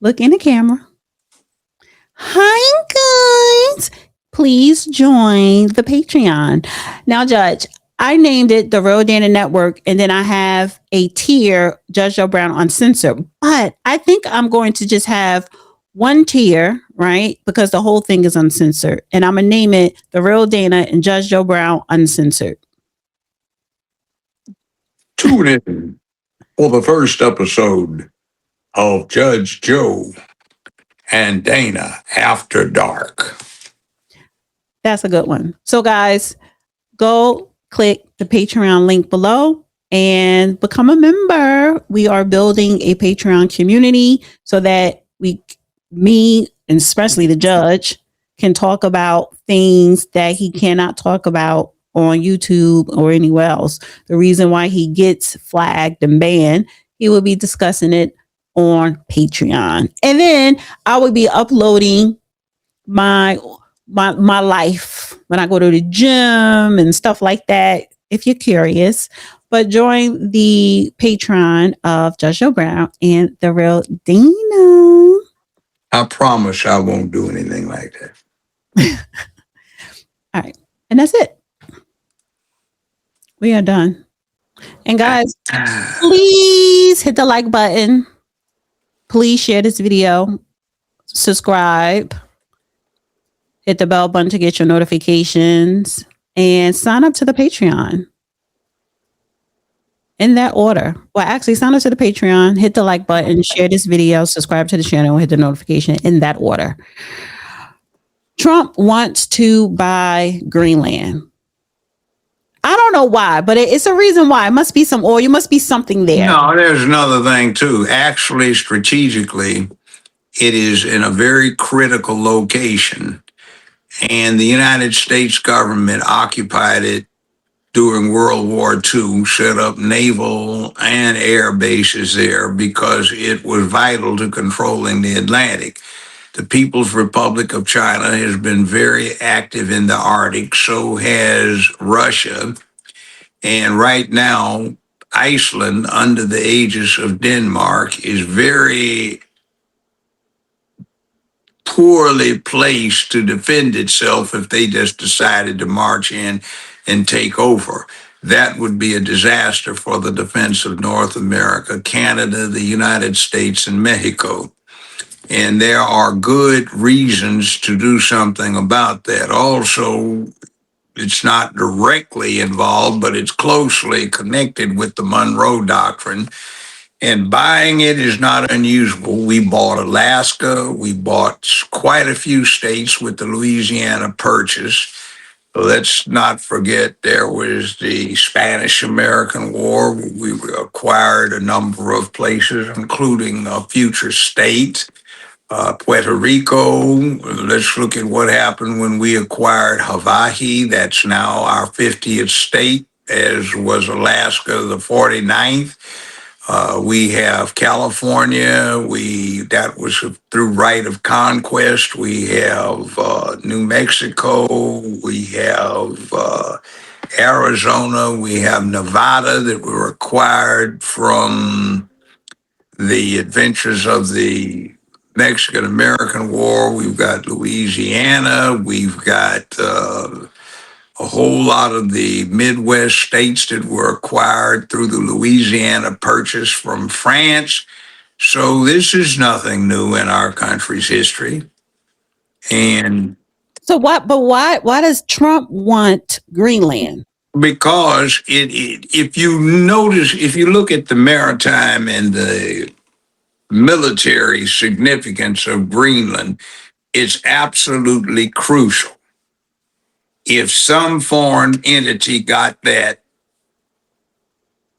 Look in the camera. Hi, guys. Please join the Patreon. Now, Judge, I named it the Real Dana Network, and then I have a tier, Judge Joe Brown Uncensored. But I think I'm going to just have one tier, right? Because the whole thing is uncensored. And I'm going to name it the Real Dana and Judge Joe Brown Uncensored. Tune in for the first episode of Judge Joe and Dana After Dark. That's a good one. So, guys, go click the Patreon link below and become a member. We are building a Patreon community so that me, and especially the judge, can talk about things that he cannot talk about on YouTube or anywhere else. The reason why he gets flagged and banned, he will be discussing it on Patreon. And then I will be uploading my life when I go to the gym and stuff like that, if you're curious. But join the Patreon of Judge Joe Brown and the Real Dana. I promise I won't do anything like that. All right. And that's it. We are done. And guys, please hit the like button. Please share this video. Subscribe. Hit the bell button to get your notifications. And sign up to the Patreon. In that order. Well, actually, sign up to the Patreon, hit the like button, share this video, subscribe to the channel, hit the notification in that order. Trump wants to buy Greenland. I don't know why, but it's a reason why. It must be some oil. Must be something there. No, there's another thing, too. Actually, strategically, it is in a very critical location. And the United States government occupied it during World War II, set up naval and air bases there because it was vital to controlling the Atlantic. The People's Republic of China has been very active in the Arctic, so has Russia. And right now, Iceland, under the aegis of Denmark, is very poorly placed to defend itself if they just decided to march in and take over. That would be a disaster for the defense of North America, Canada, the United States, and Mexico. And there are good reasons to do something about that. Also, it's not directly involved, but it's closely connected with the Monroe Doctrine. And buying it is not unusual. We bought Alaska. We bought quite a few states with the Louisiana Purchase. Let's not forget there was the Spanish-American War. We acquired a number of places, including a future state, Puerto Rico. Let's look at what happened when we acquired Hawaii. That's now our 50th state, as was Alaska, the 49th. We have California. That was through right of conquest. We have New Mexico. We have Arizona. We have Nevada that were acquired from the adventures of the Mexican-American War. We've got Louisiana. We've got a whole lot of the Midwest states that were acquired through the Louisiana Purchase from France. So this is nothing new in our country's history. And so why does Trump want Greenland? Because if you notice, if you look at the maritime and the military significance of Greenland, it's absolutely crucial. If some foreign entity got that,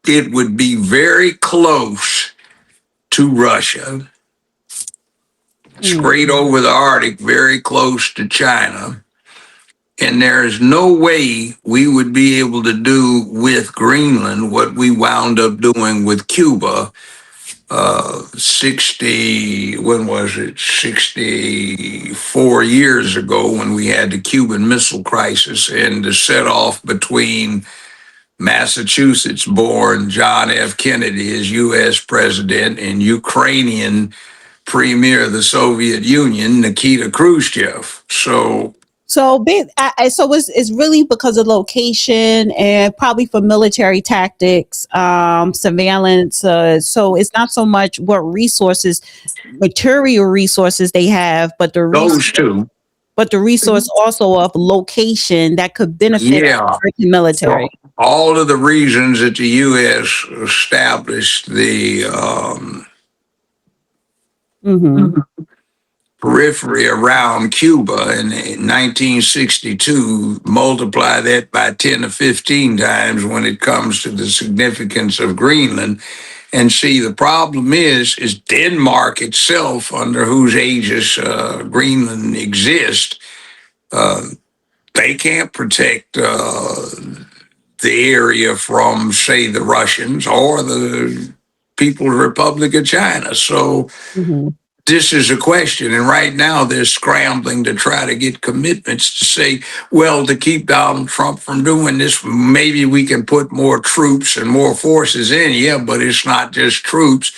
it would be very close to Russia, straight over the Arctic, very close to China. And there is no way we would be able to do with Greenland what we wound up doing with Cuba 64 years ago when we had the Cuban Missile Crisis, and the set off between Massachusetts-born John F. Kennedy as U.S. president and Ukrainian premier of the Soviet Union, Nikita Khrushchev. So it's really because of location and probably for military tactics, surveillance. So it's not so much what resources, material resources they have, but the those two. But the resource also of location that could benefit the American military. So all of the reasons that the U.S. established the periphery around Cuba in 1962, multiply that by 10 or 15 times when it comes to the significance of Greenland. And see, the problem is Denmark itself, under whose aegis Greenland exists, they can't protect the area from, say, the Russians or the People's Republic of China. So this is a question. And right now they're scrambling to try to get commitments to say, well, to keep Donald Trump from doing this, maybe we can put more troops and more forces in. Yeah, but it's not just troops.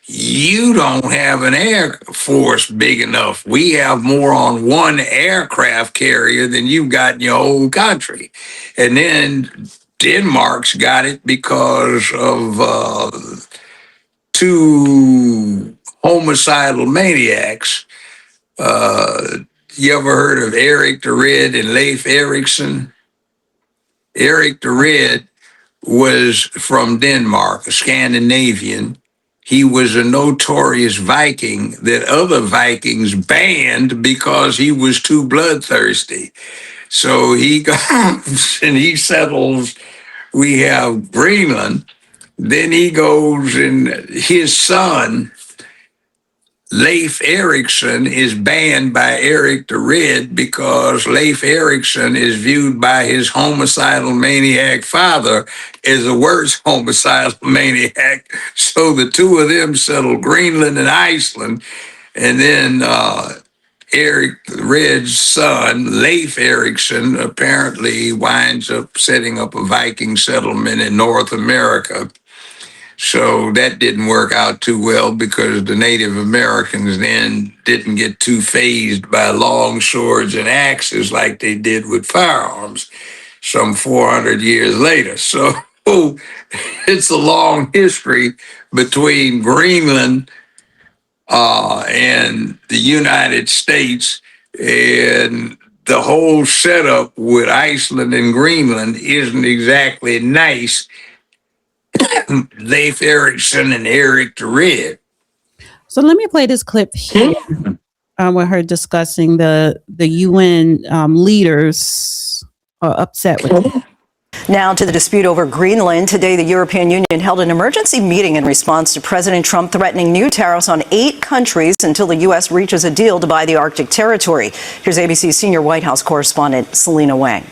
You don't have an air force big enough. We have more on one aircraft carrier than you've got in your whole country. And then Denmark's got it because of two homicidal maniacs. You ever heard of Erik the Red and Leif Erikson? Erik the Red was from Denmark, a Scandinavian. He was a notorious Viking that other Vikings banned because he was too bloodthirsty. So he goes and he settles, we have Greenland. Then he goes and his son, Leif Erikson, is banned by Erik the Red because Leif Erikson is viewed by his homicidal maniac father as a worse homicidal maniac. So the two of them settle Greenland and Iceland. And then Erik the Red's son, Leif Erikson, apparently winds up setting up a Viking settlement in North America. So that didn't work out too well because the Native Americans then didn't get too fazed by long swords and axes like they did with firearms some 400 years later. So it's a long history between Greenland and the United States, and the whole setup with Iceland and Greenland isn't exactly nice. Leif Erikson and Erik the Red. So let me play this clip here with her discussing the UN leaders are upset with it. Now to the dispute over Greenland. Today, the European Union held an emergency meeting in response to President Trump threatening new tariffs on 8 countries until the U.S. reaches a deal to buy the Arctic territory. Here's ABC's senior White House correspondent, Selena Wang.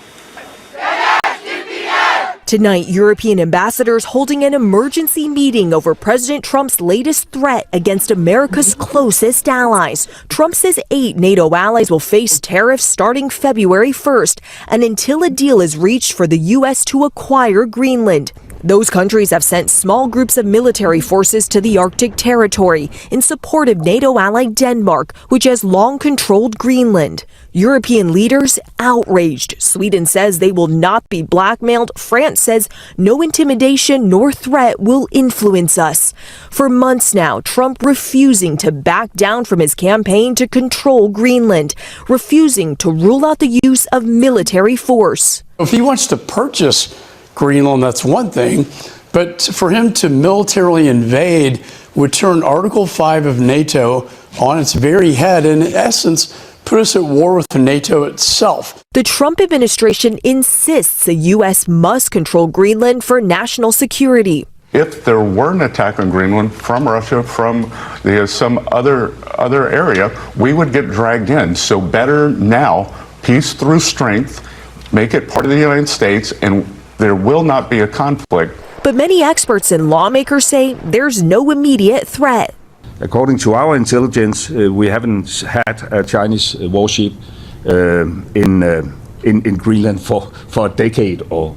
Tonight, European ambassadors holding an emergency meeting over President Trump's latest threat against America's closest allies. Trump says 8 NATO allies will face tariffs starting February 1st, and until a deal is reached for the U.S. to acquire Greenland. Those countries have sent small groups of military forces to the Arctic territory in support of NATO ally Denmark, which has long controlled Greenland. European leaders outraged. Sweden says they will not be blackmailed. France says no intimidation nor threat will influence us. For months now, Trump refusing to back down from his campaign to control Greenland, refusing to rule out the use of military force. If he wants to purchase Greenland, that's one thing, but for him to militarily invade would turn Article 5 of NATO on its very head and, in essence, put us at war with NATO itself. The Trump administration insists the U.S. must control Greenland for national security. If there were an attack on Greenland from Russia, from some other area, we would get dragged in. So better now, peace through strength, make it part of the United States, and there will not be a conflict. But many experts and lawmakers say there's no immediate threat. According to our intelligence, we haven't had a Chinese warship in Greenland for a decade or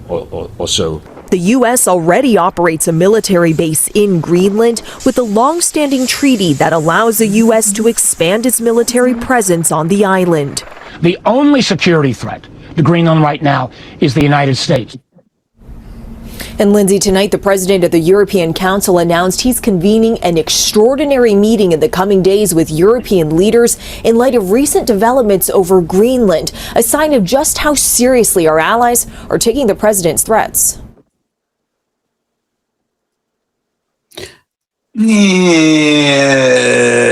so. The U.S. already operates a military base in Greenland with a long-standing treaty that allows the U.S. to expand its military presence on the island. The only security threat to Greenland right now is the United States. And Lindsay, tonight the president of the European Council announced he's convening an extraordinary meeting in the coming days with European leaders in light of recent developments over Greenland, a sign of just how seriously our allies are taking the president's threats. Yeah,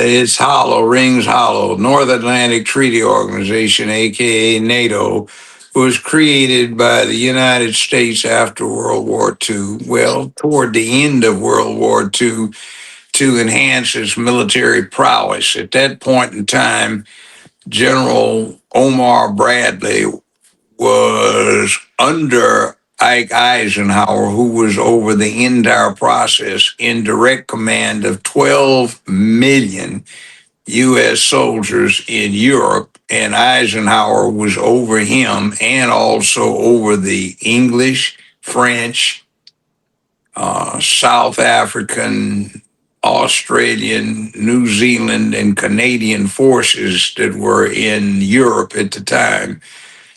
it's hollow, rings hollow. North Atlantic Treaty Organization, aka NATO, was created by the United States after World War II, well, toward the end of World War II, to enhance its military prowess. At that point in time, General Omar Bradley was under Ike Eisenhower, who was over the entire process in direct command of 12 million U.S. soldiers in Europe, and Eisenhower was over him and also over the English, French, South African, Australian, New Zealand, and Canadian forces that were in Europe at the time.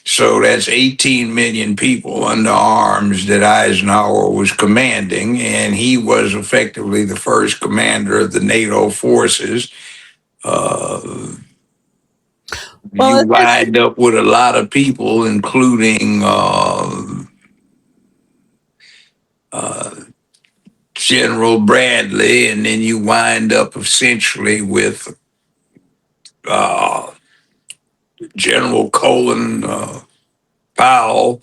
So that's 18 million people under arms that Eisenhower was commanding, and he was effectively the first commander of the NATO forces. You wind up with a lot of people, including General Bradley, and then you wind up essentially with General Colin Powell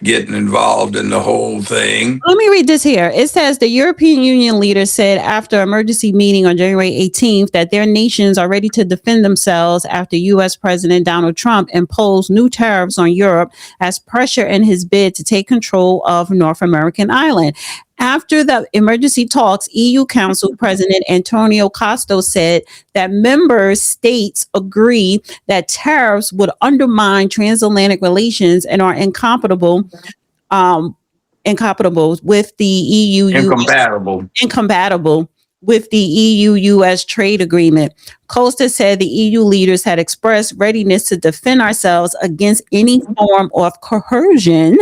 getting involved in the whole thing. Let me read this here. It says the European Union leaders said after an emergency meeting on January 18th that their nations are ready to defend themselves after U.S. President Donald Trump imposed new tariffs on Europe as pressure in his bid to take control of North American island. After the emergency talks, EU Council President Antonio Costa said that member states agree that tariffs would undermine transatlantic relations and are incompatible with the EU. Incompatible with the EU-US trade agreement. Costa said the EU leaders had expressed readiness to defend ourselves against any form of coercion.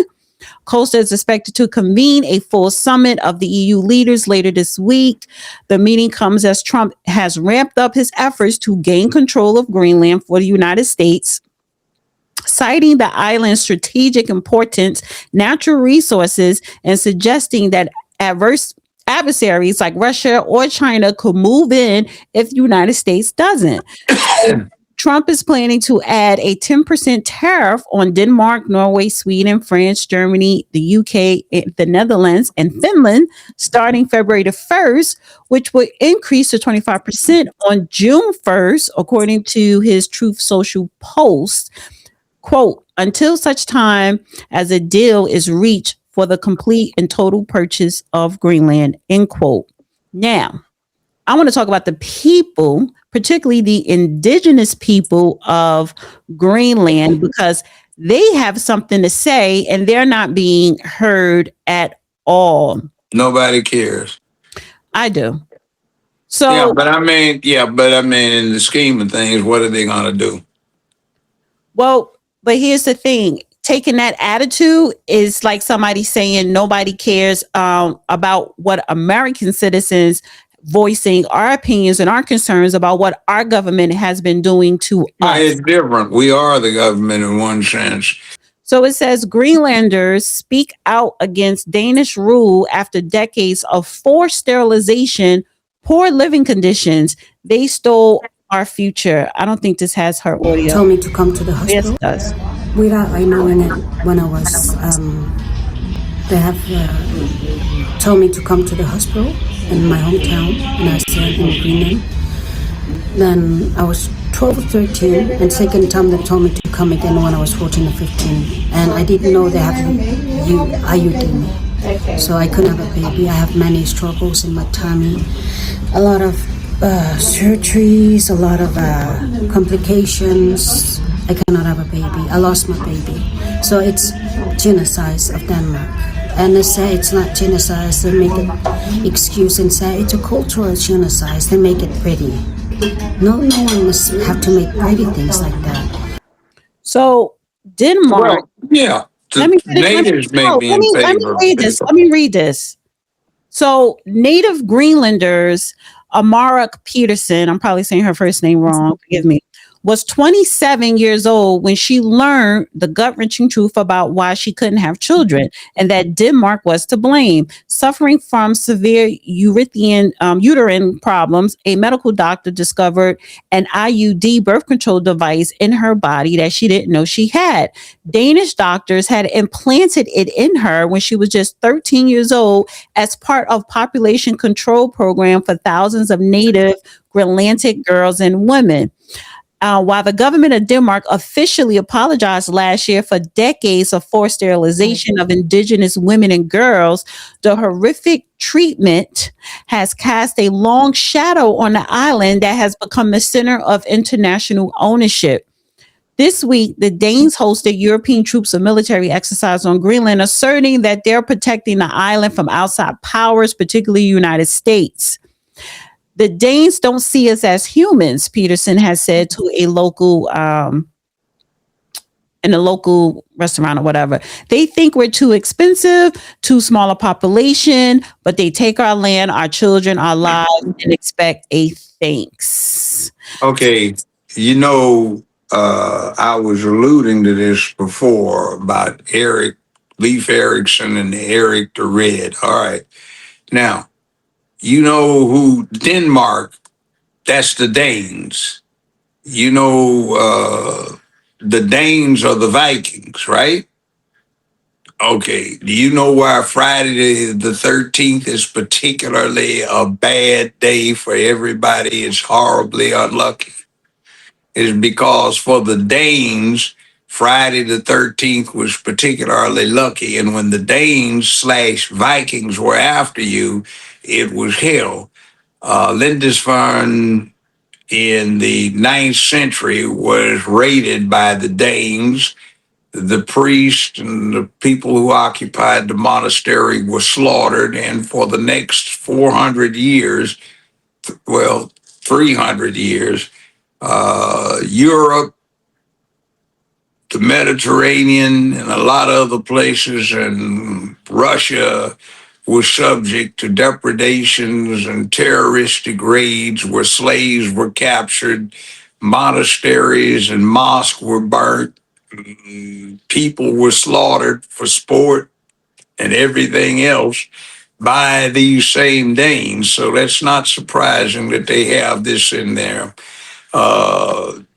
Costa is expected to convene a full summit of the EU leaders later this week. The meeting comes as Trump has ramped up his efforts to gain control of Greenland for the United States, citing the island's strategic importance, natural resources, and suggesting that adversaries like Russia or China could move in if the United States doesn't. Trump is planning to add a 10% tariff on Denmark, Norway, Sweden, France, Germany, the UK, the Netherlands, and Finland starting February the 1st, which would increase to 25% on June 1st, according to his Truth Social post. Quote, until such time as a deal is reached for the complete and total purchase of Greenland, end quote. Now, I want to talk about the people, particularly the indigenous people of Greenland, because they have something to say and they're not being heard at all. Nobody cares. I do. So yeah, but I mean, in the scheme of things, what are they going to do? Well, but here's the thing. Taking that attitude is like somebody saying nobody cares about what American citizens voicing our opinions and our concerns about what our government has been doing to us. It's different. We are the government in one sense. So it says Greenlanders speak out against Danish rule after decades of forced sterilization, poor living conditions. They stole our future. I don't think this has her audio. Told me to come to the hospital. Yes, it does. Without I knowing it, when I was, they have told me to come to the hospital in my hometown, and I was in Greenland. Then I was 12 or 13, and second time they told me to come again when I was 14 or 15. And I didn't know they have IUD me. So I couldn't have a baby. I have many struggles in my tummy, a lot of surgeries, a lot of complications. I cannot have a baby. I lost my baby. So it's genocide of Denmark. and they say it's not genocide. They make an excuse and say it's a cultural genocide. They make it pretty. No one must have to make pretty things like that. So Denmark. Yeah. The Let me natives may be in favor. Let me read this. So native Greenlanders, Amarak Peterson, I'm probably saying her first name wrong, forgive me, was 27 years old when she learned the gut-wrenching truth about why she couldn't have children and that Denmark was to blame. Suffering from severe uterine problems, a medical doctor discovered an IUD birth control device in her body that she didn't know she had. Danish doctors had implanted it in her when she was just 13 years old as part of population control program for thousands of native Greenlandic girls and women. While the government of Denmark officially apologized last year for decades of forced sterilization of Indigenous women and girls, the horrific treatment has cast a long shadow on the island that has become the center of international ownership. This week, the Danes hosted European troops of military exercise on Greenland, asserting that they're protecting the island from outside powers, particularly the United States. The Danes don't see us as humans, Peterson has said to a local in a local restaurant or whatever. They think we're too expensive, too small a population, but they take our land, our children, our lives, and expect a thanks. Okay, I was alluding to this before about Leif Erikson and Eric the Red. All right. Now, you know who Denmark, that's the Danes. The Danes are the Vikings, right? Okay. Do you know why Friday the 13th is particularly a bad day for everybody? It's horribly unlucky. Is because for the Danes, Friday the 13th was particularly lucky. And when the Danes / Vikings were after you, it was hell. Lindisfarne in the 9th century was raided by the Danes. The priests and the people who occupied the monastery were slaughtered. And for the next 400 years, 300 years, Europe, the Mediterranean, and a lot of other places, and Russia was subject to depredations and terroristic raids where slaves were captured, monasteries and mosques were burnt, people were slaughtered for sport and everything else by these same Danes. So that's not surprising that they have this in there.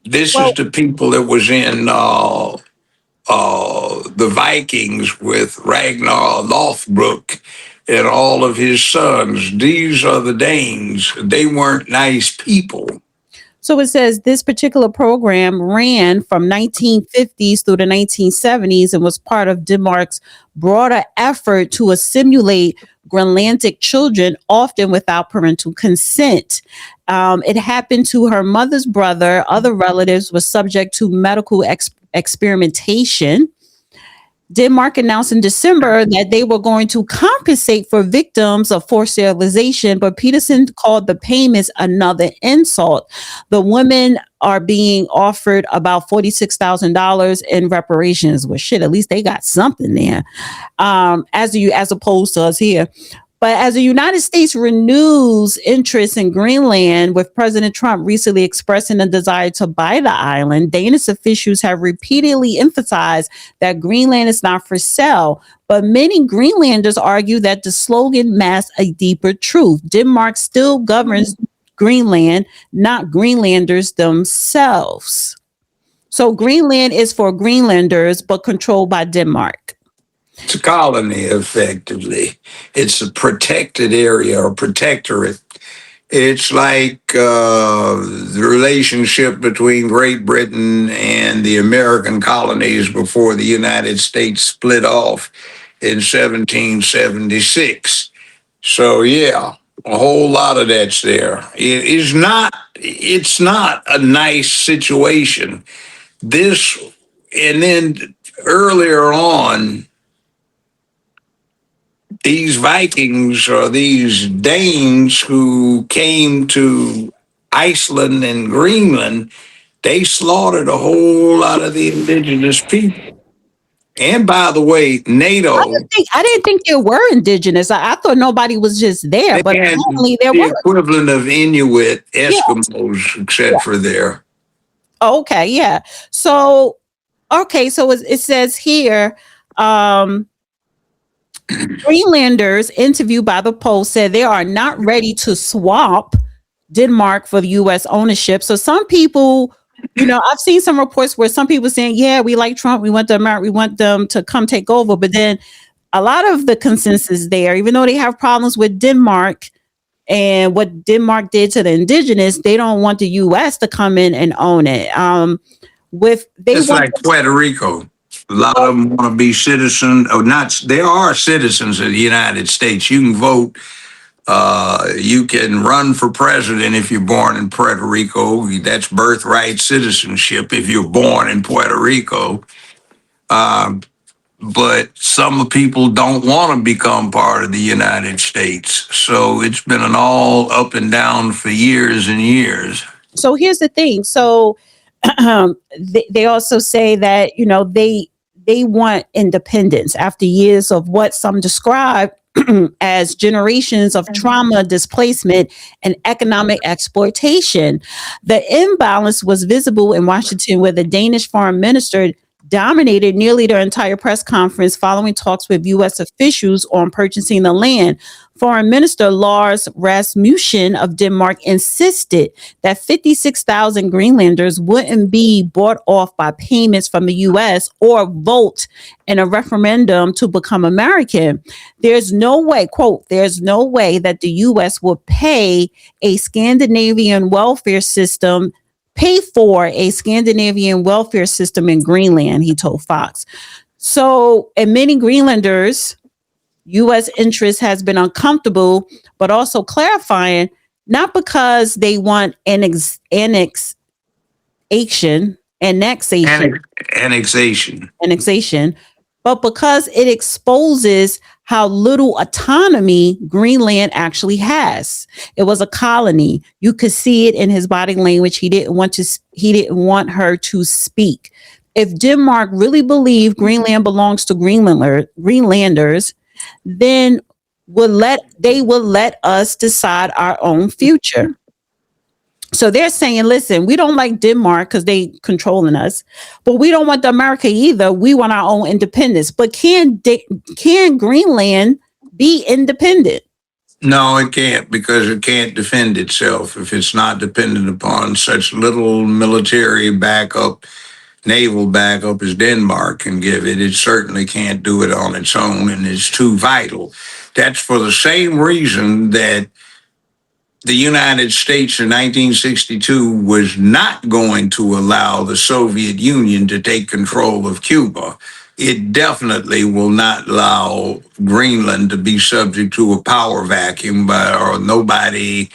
This is the people that was in the Vikings with Ragnar Lothbrok and all of his sons. These are the Danes. They weren't nice people. So it says this particular program ran from 1950s through the 1970s and was part of Denmark's broader effort to assimilate Greenlandic children, often without parental consent. It happened to her mother's brother. Other relatives were subject to medical experimentation. Denmark announced in December that they were going to compensate for victims of forced sterilization, but Peterson called the payments another insult. The women are being offered about $46,000 in reparations. Well, shit, at least they got something there, as opposed to us here. But as the United States renews interest in Greenland, with President Trump recently expressing a desire to buy the island, Danish officials have repeatedly emphasized that Greenland is not for sale. But many Greenlanders argue that the slogan masks a deeper truth. Denmark still governs Greenland, not Greenlanders themselves. So Greenland is for Greenlanders, but controlled by Denmark. It's a colony, effectively. It's a protected area or protectorate. It's like the relationship between Great Britain and the American colonies before the United States split off in 1776. So, yeah, a whole lot of that's there. It's not a nice situation. And then earlier on, these Vikings or these Danes who came to Iceland and Greenland, they slaughtered a whole lot of the indigenous people. And by the way, NATO, I didn't think there were indigenous. I thought nobody was just there, they but had apparently there the were. equivalent of Inuit, Yeah. Eskimos, etc. there. Okay, yeah. So, okay, so it says here, Greenlanders interviewed by the Post said they are not ready to swap Denmark for the U.S. ownership. So some people, I've seen some reports where some people saying, yeah, we like Trump. We want America. We want them to come take over. But then a lot of the consensus there, even though they have problems with Denmark and what Denmark did to the indigenous, they don't want the U.S. to come in and own it. It's like Puerto Rico. A lot of them want to be citizens, or not. They are citizens of the United States. You can vote. You can run for president if you're born in Puerto Rico. That's birthright citizenship if you're born in Puerto Rico. But some people don't want to become part of the United States. So it's been an all up and down for years and years. So here's the thing. So they also say that, they want independence after years of what some describe as generations of trauma, displacement, and economic exploitation. The imbalance was visible in Washington, where the Danish foreign minister dominated nearly the entire press conference following talks with U.S. officials on purchasing the land. Foreign Minister Lars Rasmussen of Denmark insisted that 56,000 Greenlanders wouldn't be bought off by payments from the U.S. or vote in a referendum to become American. There's no way, quote, there's no way that the U.S. will pay for a Scandinavian welfare system in Greenland, he told Fox. So, and many Greenlanders, U.S. interest has been uncomfortable, but also clarifying, not because they want annexation, but because it exposes how little autonomy Greenland actually has. It was a colony. You could see it in his body language. He didn't want her to speak. If Denmark really believed Greenland belongs to Greenlanders, then they will let us decide our own future. So they're saying, listen, we don't like Denmark because they controlling us, but we don't want America either. We want our own independence. But can Greenland be independent? No, it can't, because it can't defend itself if it's not dependent upon such little military backup, naval backup as Denmark can give it. It certainly can't do it on its own, and it's too vital. That's for the same reason that the United States in 1962 was not going to allow the Soviet Union to take control of Cuba. It definitely will not allow Greenland to be subject to a power vacuum or nobody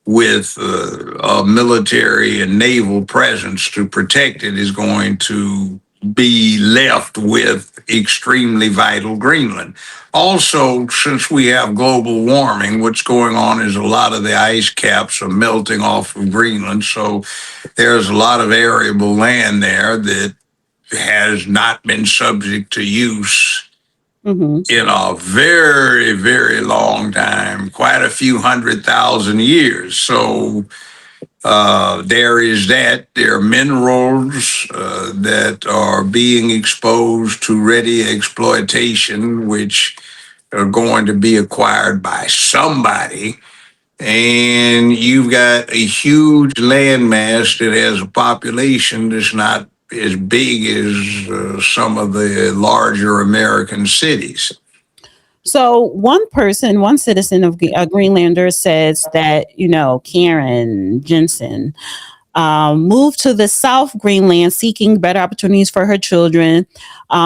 with a military and naval presence to protect it is going to be left with extremely vital Greenland. Also, since we have global warming, what's going on is a lot of the ice caps are melting off of Greenland. So there's a lot of arable land there that has not been subject to use in a very, very long time, quite a few 100,000 years. So there is that. There are minerals that are being exposed to ready exploitation, which are going to be acquired by somebody. And you've got a huge landmass that has a population that's not as big as some of the larger American cities. So one citizen of Greenlander says that, Karen Jensen, Moved to the South Greenland seeking better opportunities for her children.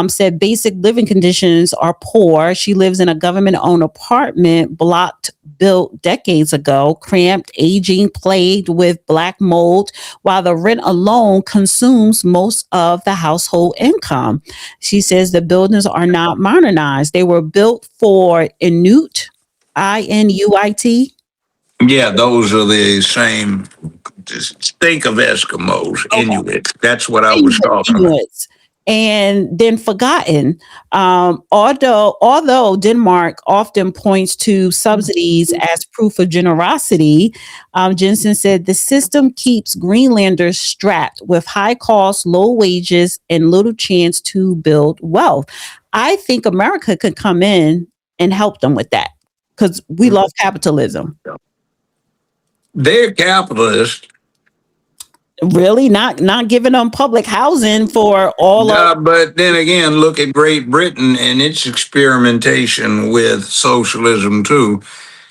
Said basic living conditions are poor. She lives in a government-owned apartment block built decades ago, cramped, aging, plagued with black mold, while the rent alone consumes most of the household income. She says the buildings are not modernized. They were built for Inuit, Inuit. Yeah, those are the same. Just think of Eskimos, Okay. Inuit. That's what I was talking about. Inuits, and then forgotten. Although Denmark often points to subsidies as proof of generosity, Jensen said the system keeps Greenlanders strapped with high costs, low wages, and little chance to build wealth. I think America could come in and help them with that because we love capitalism. They're capitalists. Really, not giving them public housing for all of. But then again, look at Great Britain and its experimentation with socialism too.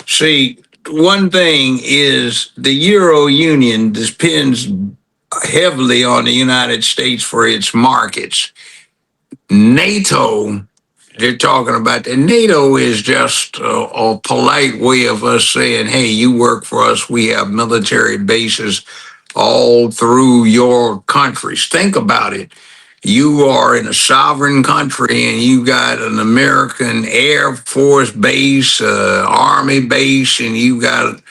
See, one thing is the Euro Union depends heavily on the United States for its markets. NATO, they're talking about that. NATO is just a polite way of us saying, hey, you work for us. We have military bases all through your countries. Think about it. You are in a sovereign country and you got an American Air Force base, Army base, and you got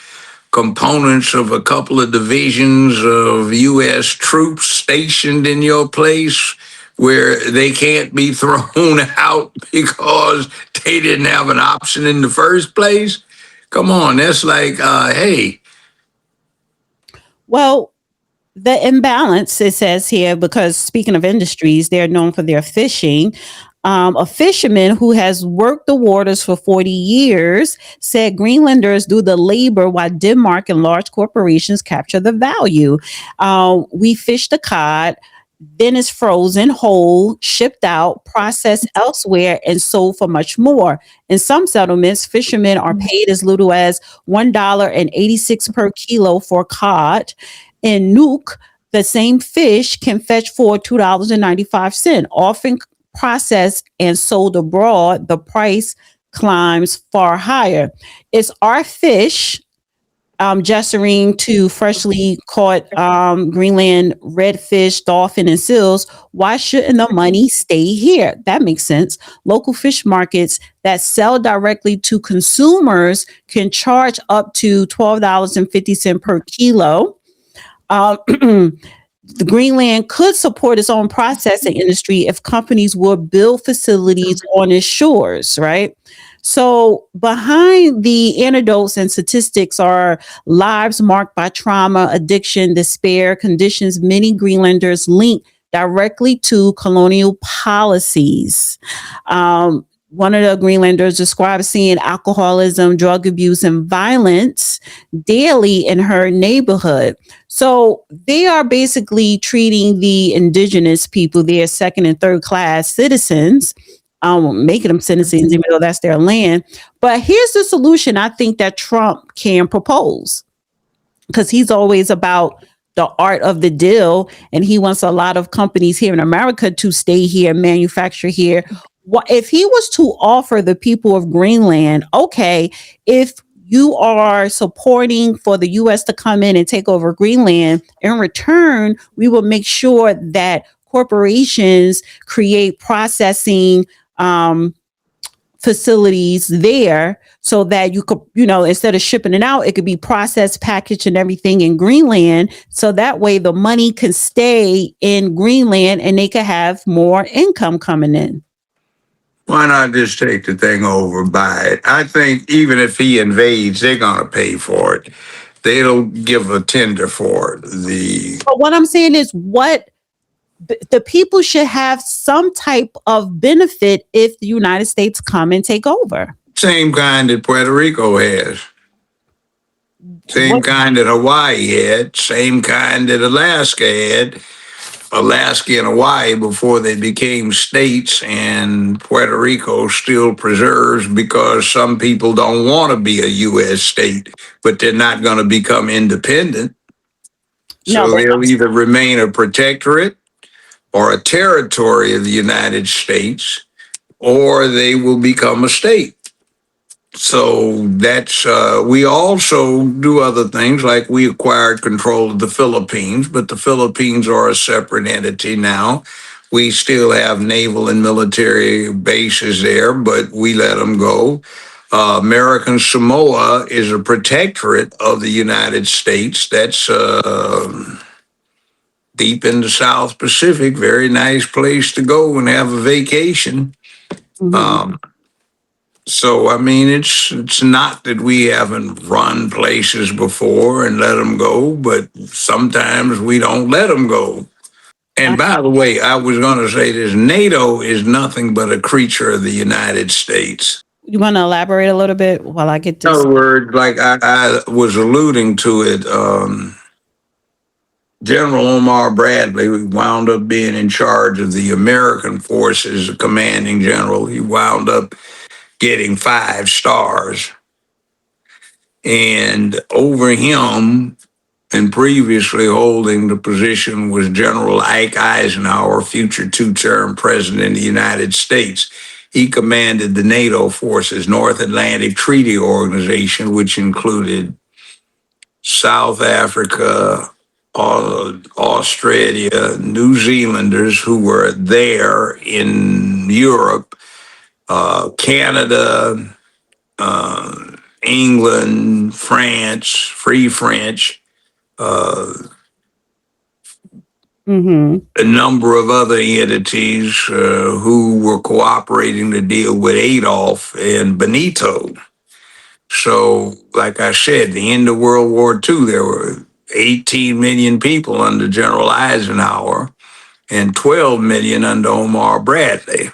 components of a couple of divisions of U.S. troops stationed in your place where they can't be thrown out because they didn't have an option in the first place. Come on, that's like, hey. Well, the imbalance, it says here, because speaking of industries, they're known for their fishing. A fisherman who has worked the waters for 40 years said Greenlanders do the labor while Denmark and large corporations capture the value. We fish the cod, then it's frozen whole, shipped out, processed elsewhere, and sold for much more. In some settlements, fishermen are paid as little as $1.86 per kilo for cod. In Nuuk, the same fish can fetch for $2.95. Often processed and sold abroad, the price climbs far higher. It's our fish, gesturing to freshly caught Greenland redfish, dolphin, and seals. Why shouldn't the money stay here? That makes sense. Local fish markets that sell directly to consumers can charge up to $12.50 per kilo. The Greenland could support its own processing industry if companies would build facilities on its shores, right? So behind the anecdotes and statistics are lives marked by trauma, addiction, despair, conditions many Greenlanders link directly to colonial policies. One of the Greenlanders described seeing alcoholism, drug abuse, and violence daily in her neighborhood. So they are basically treating the indigenous people, their second and third class citizens, making them citizens, even though that's their land. But here's the solution I think that Trump can propose, because he's always about the art of the deal, and he wants a lot of companies here in America to stay here, manufacture here. If he was to offer the people of Greenland, okay, if you are supporting for the U.S. to come in and take over Greenland, in return, we will make sure that corporations create processing facilities there so that you could, instead of shipping it out, it could be processed, packaged, and everything in Greenland. So that way the money can stay in Greenland and they could have more income coming in. Why not just take the thing over, buy it? I think even if he invades, they're going to pay for it. They'll give a tender for it. But what I'm saying is the people should have some type of benefit if the United States come and take over. Same kind that Puerto Rico has. Same kind that Hawaii had. Same kind that Alaska had. Alaska and Hawaii before they became states, and Puerto Rico still preserves because some people don't want to be a U.S. state, but they're not going to become independent. No, So they'll either remain a protectorate or a territory of the United States, or they will become a state. So that's, we also do other things, like we acquired control of the Philippines, but the Philippines are a separate entity now. We still have naval and military bases there, but we let them go. American Samoa is a protectorate of the United States. That's deep in the South Pacific. Very nice place to go and have a vacation. So I mean, it's not that we haven't run places before and let them go, but sometimes we don't let them go. And by the way, I was going to say this: NATO is nothing but a creature of the United States. You want to elaborate a little bit while I get In this? other words, like I was alluding to it, General Omar Bradley wound up being in charge of the American forces, a commanding general. He wound up getting 5 stars. And over him, and previously holding the position, was General Ike Eisenhower, future 2-term president of the United States. He commanded the NATO forces, North Atlantic Treaty Organization, which included South Africa, Australia, New Zealanders who were there in Europe, Canada, England, France, Free French, a number of other entities who were cooperating to deal with Adolf and Benito. So, like I said, the end of World War II, there were 18 million people under General Eisenhower and 12 million under Omar Bradley.